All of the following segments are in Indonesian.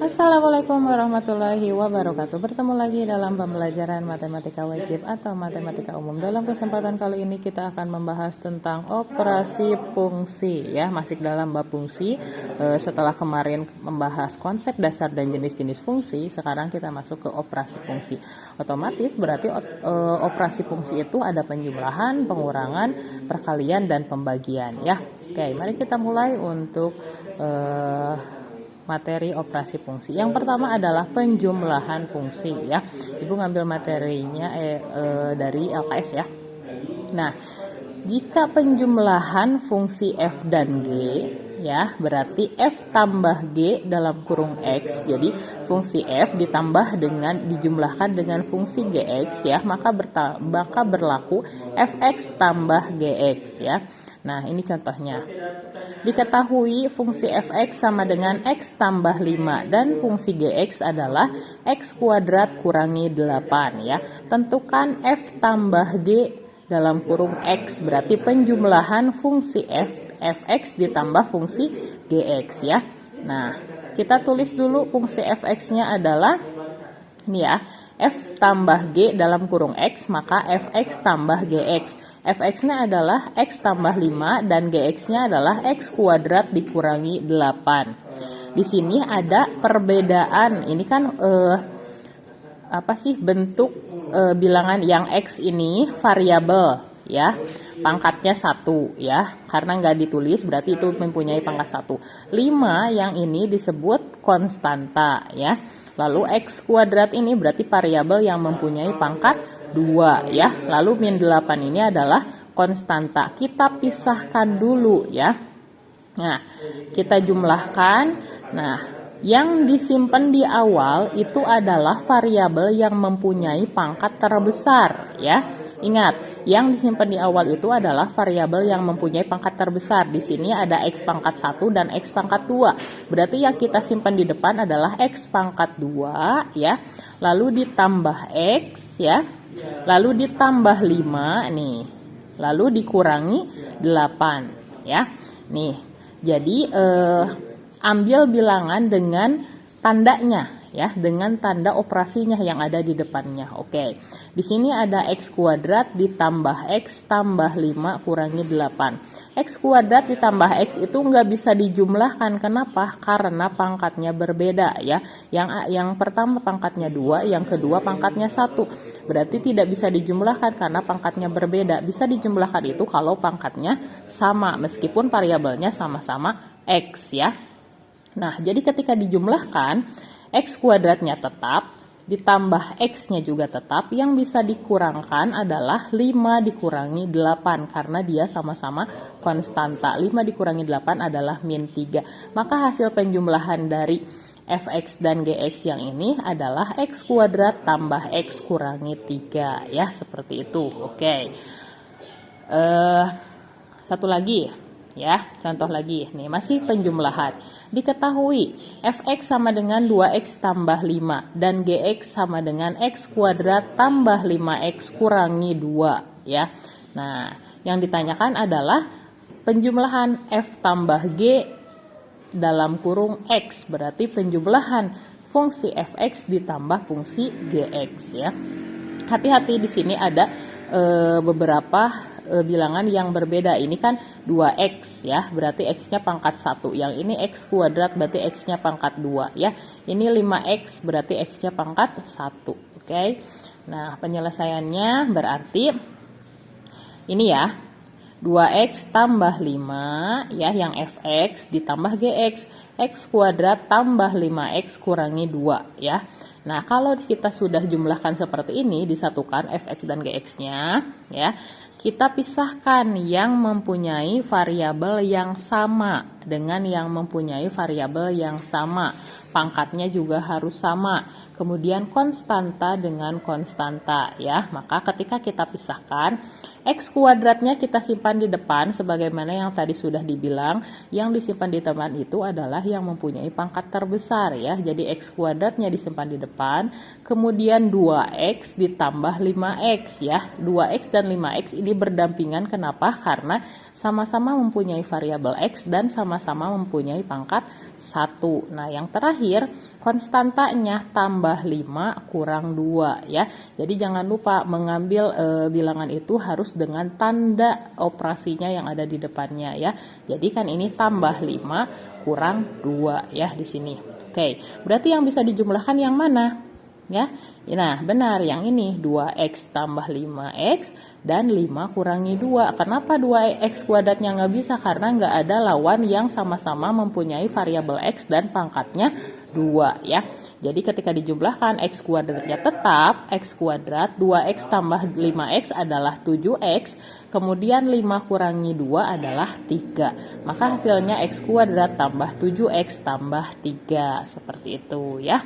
Assalamualaikum warahmatullahi wabarakatuh. Bertemu lagi dalam pembelajaran matematika wajib atau matematika umum. Dalam kesempatan kali ini kita akan membahas tentang operasi fungsi ya, masih dalam bab fungsi. Setelah kemarin membahas konsep dasar dan jenis-jenis fungsi, sekarang kita masuk ke operasi fungsi. Otomatis berarti operasi fungsi itu ada penjumlahan, pengurangan, perkalian dan pembagian ya. Oke, mari kita mulai untuk materi operasi fungsi. Yang pertama adalah penjumlahan fungsi ya. Ibu ngambil materinya dari LKS ya. Nah, jika penjumlahan fungsi f dan g ya, berarti f tambah g dalam kurung x. Jadi fungsi f ditambah dengan dijumlahkan dengan fungsi gx ya, maka berlaku fx tambah gx ya. Nah, ini contohnya. Diketahui fungsi fx sama dengan x tambah 5 dan fungsi gx adalah x kuadrat kurangi 8 ya. Tentukan f tambah g dalam kurung x, berarti penjumlahan fungsi fx ditambah fungsi gx ya. Nah, kita tulis dulu fungsi fx-nya adalah ini ya, f tambah g dalam kurung x, maka fx tambah gx. Fx-nya adalah x tambah 5 dan gx-nya adalah x kuadrat dikurangi 8. Di sini ada perbedaan. Ini kan apa sih bentuk bilangan yang x ini variabel ya. Pangkatnya 1 ya. Karena nggak ditulis berarti itu mempunyai pangkat 1. 5 yang ini disebut konstanta ya. Lalu x kuadrat ini berarti variabel yang mempunyai pangkat 2 ya. Lalu min 8 ini adalah konstanta. Kita pisahkan dulu ya. Nah, kita jumlahkan. Nah, yang disimpan di awal itu adalah variabel yang mempunyai pangkat terbesar ya. Ingat, yang disimpan di awal itu adalah variabel yang mempunyai pangkat terbesar. Di sini ada x pangkat 1 dan x pangkat 2. Berarti yang kita simpan di depan adalah x pangkat 2 ya. Lalu ditambah x ya. Lalu ditambah 5 nih. Lalu dikurangi 8 ya. Nih. Jadi ambil bilangan dengan tandanya ya, dengan tanda operasinya yang ada di depannya. Oke. Di sini ada x kuadrat ditambah x tambah 5 kurangi 8. X kuadrat ditambah x itu nggak bisa dijumlahkan. Kenapa? Karena pangkatnya berbeda ya. Yang pertama pangkatnya 2, yang kedua pangkatnya 1. Berarti tidak bisa dijumlahkan karena pangkatnya berbeda. Bisa dijumlahkan itu kalau pangkatnya sama meskipun variabelnya sama-sama x ya. Nah, jadi ketika dijumlahkan, x kuadratnya tetap, ditambah x-nya juga tetap, yang bisa dikurangkan adalah 5 dikurangi 8, karena dia sama-sama konstanta. 5 dikurangi 8 adalah min 3. Maka hasil penjumlahan dari fx dan gx yang ini adalah x kuadrat tambah x kurangi 3, ya, seperti itu. Oke. Satu lagi. Ya, contoh lagi nih, masih penjumlahan. Diketahui fx sama dengan 2x tambah 5 dan gx sama dengan x kuadrat tambah 5x kurangi 2 ya. Nah, yang ditanyakan adalah penjumlahan f tambah g dalam kurung x, berarti penjumlahan fungsi fx ditambah fungsi gx ya. Hati-hati, di sini ada beberapa bilangan yang berbeda. Ini kan 2x ya, berarti x-nya pangkat 1. Yang ini x kuadrat berarti x-nya pangkat 2 ya. Ini 5x berarti x-nya pangkat 1. Oke. Nah, penyelesaiannya berarti ini ya. 2x tambah 5 ya, yang fx ditambah gx, x kuadrat tambah 5x kurangi 2 ya. Nah, kalau kita sudah jumlahkan seperti ini, disatukan fx dan gx-nya ya, kita pisahkan yang mempunyai variabel yang sama dengan yang mempunyai variabel yang sama. Pangkatnya juga harus sama. Kemudian konstanta dengan konstanta ya. Maka ketika kita pisahkan, x kuadratnya kita simpan di depan sebagaimana yang tadi sudah dibilang. Yang disimpan di depan itu adalah yang mempunyai pangkat terbesar ya. Jadi x kuadratnya disimpan di depan. 8, kemudian 2x ditambah 5x ya. 2x dan 5x ini berdampingan, kenapa? Karena sama-sama mempunyai variabel x dan sama-sama mempunyai pangkat 1. Nah, yang terakhir konstantanya tambah 5 kurang 2 ya. Jadi jangan lupa mengambil bilangan itu harus dengan tanda operasinya yang ada di depannya ya. Jadi kan ini tambah 5 kurang 2 ya di sini. Oke, berarti yang bisa dijumlahkan yang mana? Ya. Nah, benar yang ini 2x tambah 5x dan 5 kurangi 2. Kenapa 2x kuadratnya nggak bisa? Karena nggak ada lawan yang sama-sama mempunyai variabel x dan pangkatnya 2 ya. Jadi ketika dijumlahkan x kuadratnya tetap x kuadrat, 2x tambah 5x adalah 7x, kemudian 5 kurangi 2 adalah 3. Maka hasilnya x kuadrat tambah 7x tambah 3. Seperti itu ya.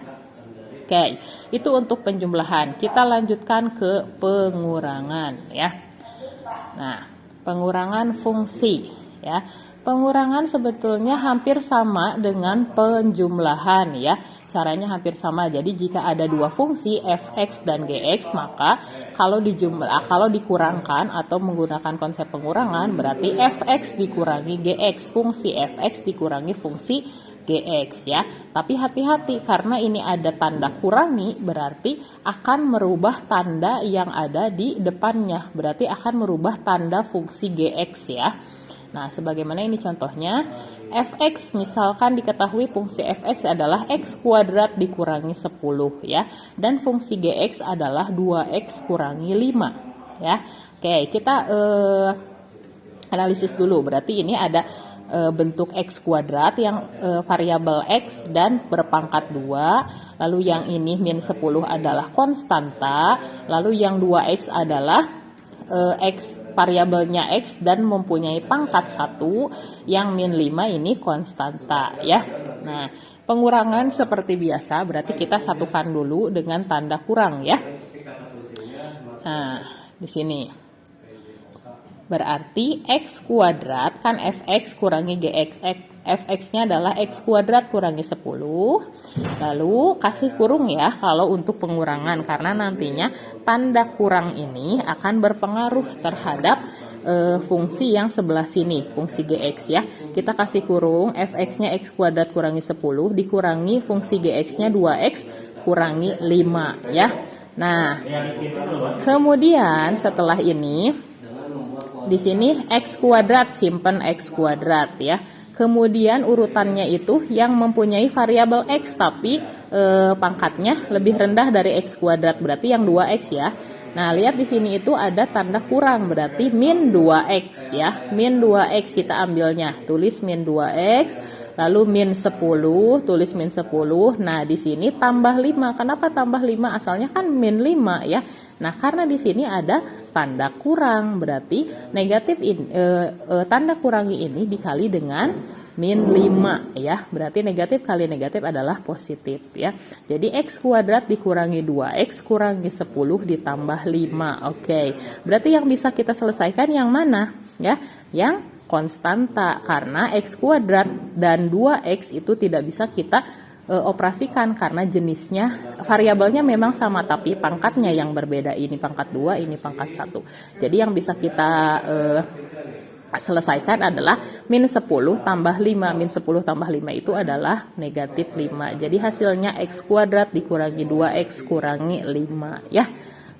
Oke, itu untuk penjumlahan. Kita lanjutkan ke pengurangan ya. Nah, pengurangan fungsi ya. Pengurangan sebetulnya hampir sama dengan penjumlahan ya. Caranya hampir sama. Jadi jika ada dua fungsi fx dan gx, maka kalau dikurangkan atau menggunakan konsep pengurangan berarti fx dikurangi gx, fungsi fx dikurangi fungsi gx ya. Tapi hati-hati karena ini ada tanda kurangi, berarti akan merubah tanda yang ada di depannya. Berarti akan merubah tanda fungsi gx ya. Nah, sebagaimana ini contohnya, fx misalkan diketahui fungsi fx adalah x kuadrat dikurangi 10 ya. Dan fungsi gx adalah 2x kurangi 5 ya. Oke, kita analisis dulu. Berarti ini ada bentuk x kuadrat yang variabel x dan berpangkat 2, lalu yang ini min 10 adalah konstanta, lalu yang 2x adalah x variabelnya x dan mempunyai pangkat 1, yang min 5 ini konstanta ya. Nah, pengurangan seperti biasa berarti kita satukan dulu dengan tanda kurang ya. Nah, di sini berarti x kuadrat kan fx kurangi gx, fx-nya adalah x kuadrat kurangi 10, lalu kasih kurung ya kalau untuk pengurangan, karena nantinya tanda kurang ini akan berpengaruh terhadap fungsi yang sebelah sini, fungsi gx ya. Kita kasih kurung fx-nya x kuadrat kurangi 10 dikurangi fungsi gx-nya 2x kurangi 5 ya. Nah, kemudian setelah ini di sini x kuadrat, simpan x kuadrat ya. Kemudian urutannya itu yang mempunyai variabel x tapi pangkatnya lebih rendah dari x kuadrat, berarti yang 2x ya. Nah, lihat di sini itu ada tanda kurang, berarti min 2x ya. Min 2x kita ambilnya, tulis min 2x, lalu min 10, tulis min 10. Nah, di sini tambah 5. Kenapa tambah 5? Asalnya kan min 5 ya. Nah, karena di sini ada tanda kurang, berarti negatif tanda kurangi ini dikali dengan min 5 ya. Berarti negatif kali negatif adalah positif ya. Jadi x kuadrat dikurangi 2x kurangi 10 ditambah 5. Oke. Berarti yang bisa kita selesaikan yang mana ya? Yang konstanta, karena x kuadrat dan 2x itu tidak bisa kita operasikan karena jenisnya variabelnya memang sama tapi pangkatnya yang berbeda, ini pangkat 2 ini pangkat 1. Jadi yang bisa kita selesaikan adalah min 10 tambah 5. Min 10 tambah 5 itu adalah negatif 5. Jadi hasilnya x kuadrat dikurangi 2x kurangi 5 ya.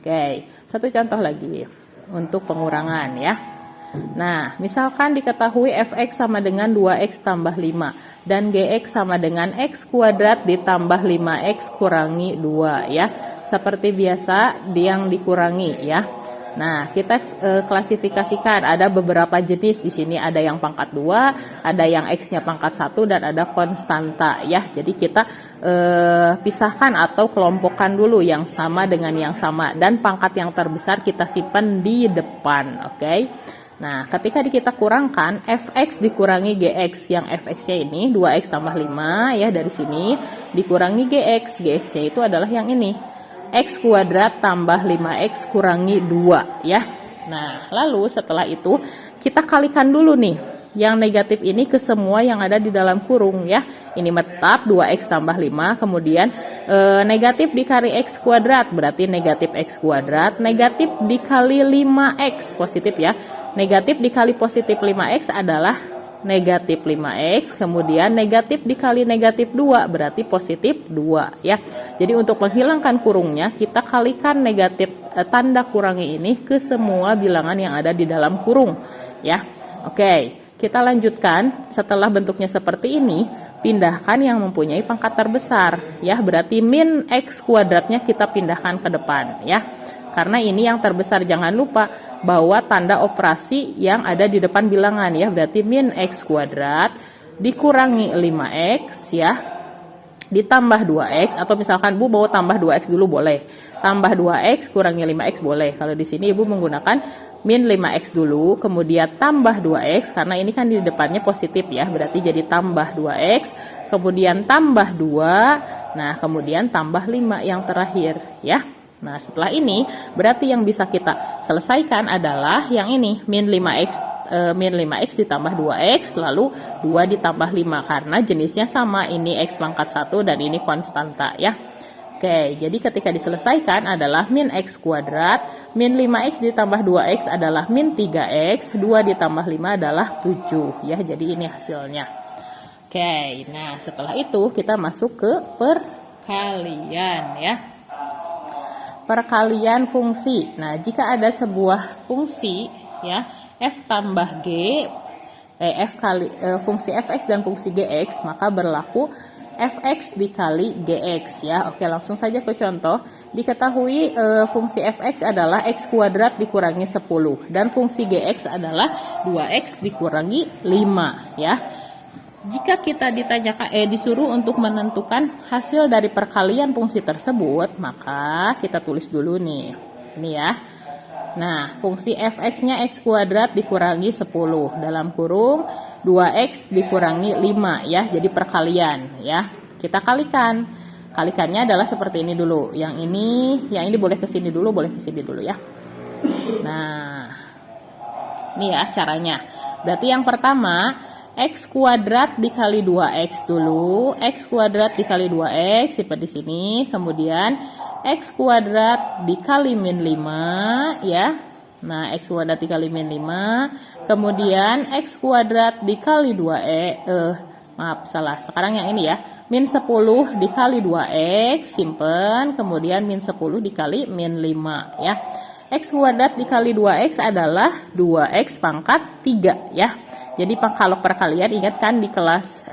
Oke, satu contoh lagi untuk pengurangan ya. Nah, misalkan diketahui fx sama dengan 2x tambah 5 dan gx sama dengan x kuadrat ditambah 5x kurangi 2 ya. Seperti biasa yang dikurangi ya. Nah, kita klasifikasikan ada beberapa jenis di sini, ada yang pangkat 2, ada yang x-nya pangkat 1 dan ada konstanta ya. Jadi kita pisahkan atau kelompokkan dulu yang sama dengan yang sama dan pangkat yang terbesar kita simpan di depan, oke? Nah, ketika kita kurangkan fx dikurangi gx, yang fx-nya ini 2x tambah 5 ya, dari sini dikurangi gx, gx-nya itu adalah yang ini, x kuadrat tambah 5x kurangi 2 ya. Nah, lalu setelah itu kita kalikan dulu nih yang negatif ini ke semua yang ada di dalam kurung ya. Ini tetap 2x tambah 5, kemudian negatif dikali x kuadrat, berarti negatif x kuadrat, negatif dikali 5x, positif ya. Negatif dikali positif 5x adalah negatif 5x, kemudian negatif dikali negatif 2, berarti positif 2 ya. Jadi untuk menghilangkan kurungnya, kita kalikan negatif tanda kurangi ini ke semua bilangan yang ada di dalam kurung ya. Oke, kita lanjutkan. Setelah bentuknya seperti ini, pindahkan yang mempunyai pangkat terbesar ya, berarti min x kuadratnya kita pindahkan ke depan ya. Karena ini yang terbesar, jangan lupa bahwa tanda operasi yang ada di depan bilangan ya, berarti min x kuadrat dikurangi 5x ya, ditambah 2x, atau misalkan Bu mau tambah 2x dulu boleh. Tambah 2x kurangi 5x boleh. Kalau di sini Ibu menggunakan min 5x dulu, kemudian tambah 2x, karena ini kan di depannya positif ya, berarti jadi tambah 2x, kemudian tambah 2, nah kemudian tambah 5 yang terakhir ya. Nah setelah ini berarti yang bisa kita selesaikan adalah yang ini, min 5x ditambah 2x, lalu 2 ditambah 5, karena jenisnya sama, ini x pangkat 1 dan ini konstanta ya. Oke, jadi ketika diselesaikan adalah min x kuadrat, min 5x ditambah 2x adalah min 3x, 2 ditambah 5 adalah 7 ya, jadi ini hasilnya. Oke, nah setelah itu kita masuk ke perkalian ya. Perkalian fungsi. Nah, jika ada sebuah fungsi ya, f tambah g, fungsi fx dan fungsi gx, maka berlaku fx dikali gx ya. Oke, langsung saja ke contoh. Diketahui fungsi fx adalah x kuadrat dikurangi 10 dan fungsi gx adalah 2x dikurangi 5 ya. Jika kita disuruh untuk menentukan hasil dari perkalian fungsi tersebut, maka kita tulis dulu nih. Ini ya. Nah, fungsi fx-nya x kuadrat dikurangi 10 dalam kurung 2x dikurangi 5 ya. Jadi perkalian ya. Kita kalikan. Kalikannya adalah seperti ini dulu. Yang ini boleh ke sini dulu, boleh ke sini dulu ya. Nah, ini ya caranya. Berarti yang pertama x kuadrat dikali 2x dulu, x kuadrat dikali 2x seperti sini, kemudian x kuadrat dikali min 5 ya. Nah, x kuadrat dikali min 5, kemudian x kuadrat dikali 2 salah. Sekarang yang ini ya, min 10 dikali 2x, simpen, kemudian min 10 dikali min 5 ya. X kuadrat dikali 2x adalah 2x pangkat 3 ya. Jadi kalau perkalian ingat kan di kelas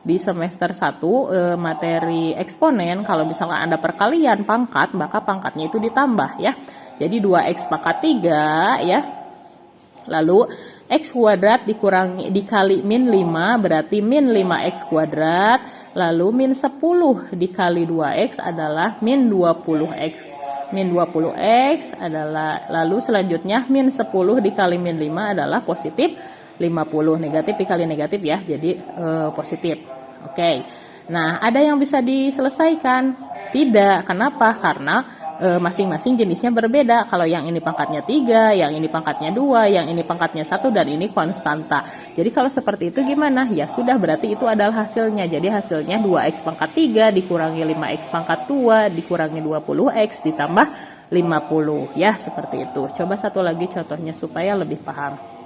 di semester 1 materi eksponen, kalau misalnya ada perkalian pangkat, maka pangkatnya itu ditambah ya. Jadi 2x pangkat 3 ya. Lalu x kuadrat dikali min 5 berarti min 5x kuadrat, lalu min 10 dikali 2x adalah min 20x. Min 20x adalah, lalu selanjutnya min 10 dikali min 5 adalah positif 50, negatif dikali negatif ya, jadi positif. Oke. Nah, ada yang bisa diselesaikan? Tidak. Kenapa? Karena masing-masing jenisnya berbeda. Kalau yang ini pangkatnya 3, yang ini pangkatnya 2, yang ini pangkatnya 1, dan ini konstanta. Jadi kalau seperti itu gimana? Ya sudah, berarti itu adalah hasilnya. Jadi hasilnya 2x pangkat 3 dikurangi 5x pangkat 2 dikurangi 20x ditambah 50 ya, seperti itu. Coba satu lagi contohnya supaya lebih paham.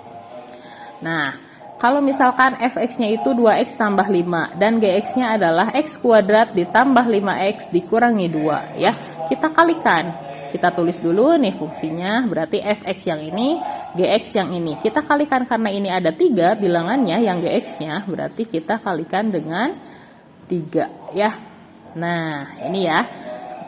Nah, kalau misalkan fx-nya itu 2x tambah 5 dan gx-nya adalah x kuadrat ditambah 5x dikurangi 2 ya. Kita kalikan. Kita tulis dulu nih fungsinya, berarti fx yang ini, gx yang ini. Kita kalikan karena ini ada 3 bilangannya yang gx-nya, berarti kita kalikan dengan 3 ya. Nah, ini ya.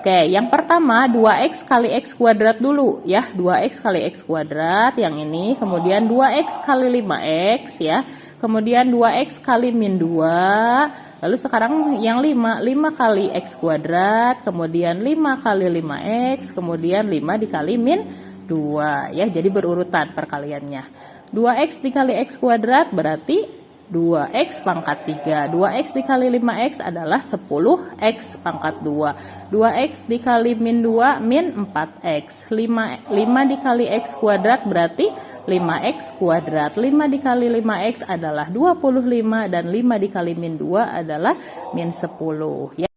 Oke, yang pertama 2x kali x kuadrat dulu ya, 2x kali x kuadrat yang ini, kemudian 2x kali 5x ya, kemudian 2x kali min 2, lalu sekarang yang 5 kali x kuadrat, kemudian 5 kali 5x, kemudian 5 dikali min 2 ya, jadi berurutan perkaliannya. 2x dikali x kuadrat berarti 2x pangkat 3. 2x dikali 5x adalah 10x pangkat 2. 2x dikali min 2 min 4x. 5 dikali x kuadrat berarti 5x kuadrat. 5 dikali 5x adalah 25 dan 5 dikali min 2 adalah min 10 ya.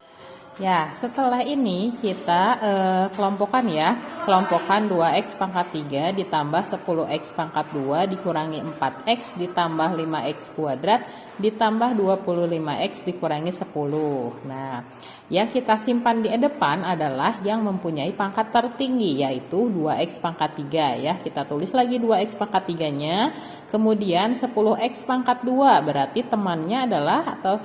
Ya, setelah ini kita kelompokkan ya. Kelompokkan 2x pangkat 3 ditambah 10x pangkat 2 dikurangi 4x ditambah 5x kuadrat ditambah 25x dikurangi 10. Nah, yang kita simpan di depan adalah yang mempunyai pangkat tertinggi, yaitu 2x pangkat 3 ya. Kita tulis lagi 2x pangkat 3-nya. Kemudian 10x pangkat 2 berarti temannya adalah atau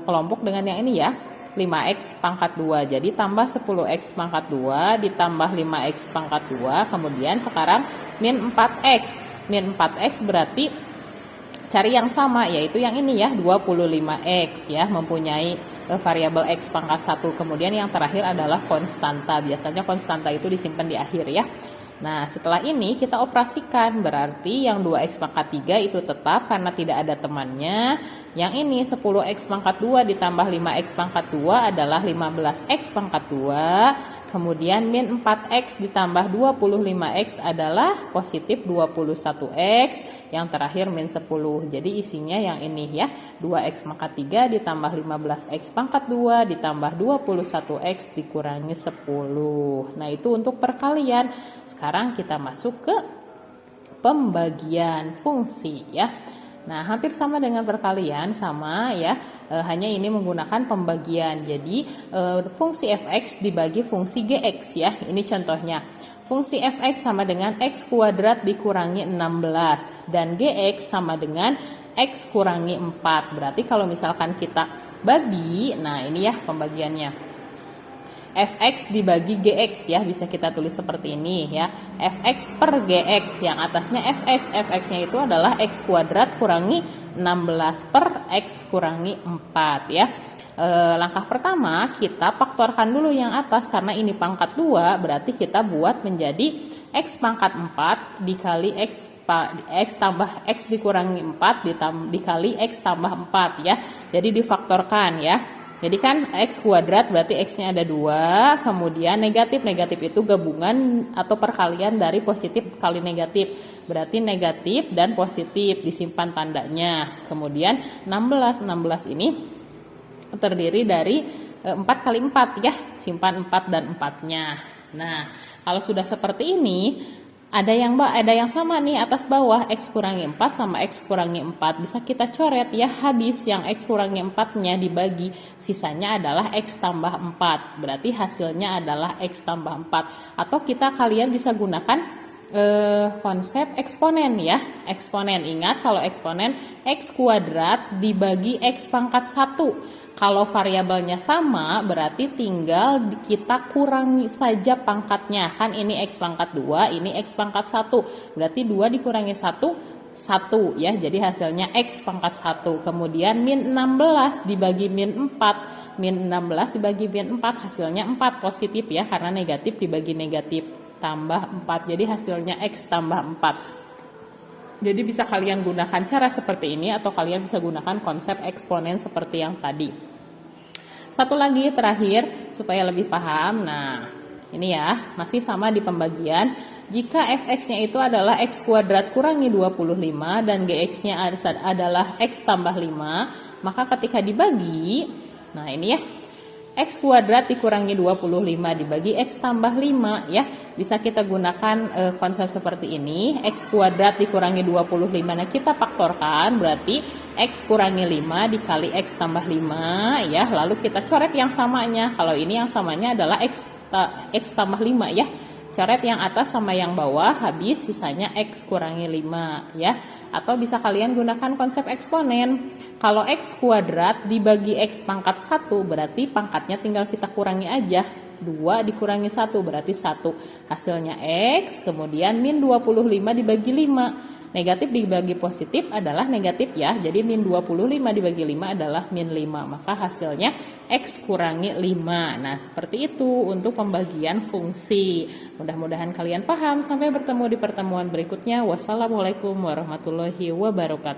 kelompok dengan yang ini ya. 5x pangkat 2, jadi tambah 10x pangkat 2 ditambah 5x pangkat 2, kemudian sekarang min 4x. Min 4x berarti cari yang sama, yaitu yang ini ya, 25x ya, mempunyai variabel x pangkat 1. Kemudian yang terakhir adalah konstanta. Biasanya konstanta itu disimpan di akhir ya. Nah, setelah ini kita operasikan, berarti yang 2x pangkat 3 itu tetap karena tidak ada temannya. Yang ini 10x pangkat 2 ditambah 5x pangkat 2 adalah 15x pangkat 2. Kemudian min 4x ditambah 25x adalah positif 21x. Yang terakhir min 10. Jadi isinya yang ini ya, 2x pangkat 3 ditambah 15x pangkat 2 ditambah 21x dikurangi 10. Nah, itu untuk perkalian. Sekarang kita masuk ke pembagian fungsi ya. Nah, hampir sama dengan perkalian, sama ya, hanya ini menggunakan pembagian. Jadi fungsi fx dibagi fungsi gx ya. Ini contohnya. Fungsi fx sama dengan x kuadrat dikurangi 16 dan gx sama dengan x kurangi 4. Berarti kalau misalkan kita bagi, nah ini ya pembagiannya. Fx dibagi Gx ya, bisa kita tulis seperti ini ya. Fx per Gx, yang atasnya Fx. Fx-nya itu adalah x kuadrat kurangi 16 per x kurangi 4 ya. Langkah pertama kita faktorkan dulu yang atas karena ini pangkat 2, berarti kita buat menjadi x pangkat 4 dikali x tambah x dikurangi 4 dikali x tambah 4 ya. Jadi difaktorkan ya. Jadi kan x kuadrat berarti x-nya ada 2, kemudian negatif itu gabungan atau perkalian dari positif kali negatif. Berarti negatif dan positif, disimpan tandanya. Kemudian 16 ini terdiri dari 4 kali 4 ya, simpan 4 dan 4-nya. Nah, kalau sudah seperti ini, ada yang sama nih atas bawah, x kurangi 4 sama x kurangi 4. Bisa kita coret ya, habis yang x kurangi 4-nya dibagi, sisanya adalah x tambah 4. Berarti hasilnya adalah x tambah 4. Atau kalian bisa gunakan konsep eksponen ya. Eksponen, ingat kalau eksponen x kuadrat dibagi x pangkat 1. Kalau variabelnya sama, berarti tinggal kita kurangi saja pangkatnya. Kan ini x pangkat 2, ini x pangkat 1. Berarti 2 dikurangi 1, 1 ya. Jadi hasilnya x pangkat 1. Kemudian min 16 dibagi min 4. Min 16 dibagi min 4, hasilnya 4 positif ya. Karena negatif dibagi negatif, tambah 4. Jadi hasilnya x tambah 4. Jadi bisa kalian gunakan cara seperti ini atau kalian bisa gunakan konsep eksponen seperti yang tadi. Satu lagi terakhir supaya lebih paham. Nah, ini ya, masih sama di pembagian. Jika fx-nya itu adalah x kuadrat kurangi 25 dan gx-nya adalah x tambah 5, maka ketika dibagi, nah ini ya, x kuadrat dikurangi 25 dibagi x tambah 5 ya. Bisa kita gunakan konsep seperti ini. X kuadrat dikurangi 25. Nah, kita faktorkan berarti x kurangi 5 dikali x tambah 5 ya. Lalu kita coret yang samanya. Kalau ini yang samanya adalah x tambah 5 ya. Coret yang atas sama yang bawah, habis sisanya x kurangi 5 ya. Atau bisa kalian gunakan konsep eksponen. Kalau x kuadrat dibagi x pangkat 1 berarti pangkatnya tinggal kita kurangi aja. 2 dikurangi 1 berarti 1. Hasilnya x, kemudian min 25 dibagi 5. Negatif dibagi positif adalah negatif ya. Jadi min 25 dibagi 5 adalah min 5. Maka hasilnya x kurangi 5. Nah, seperti itu untuk pembagian fungsi. Mudah-mudahan kalian paham. Sampai bertemu di pertemuan berikutnya. Wassalamualaikum warahmatullahi wabarakatuh.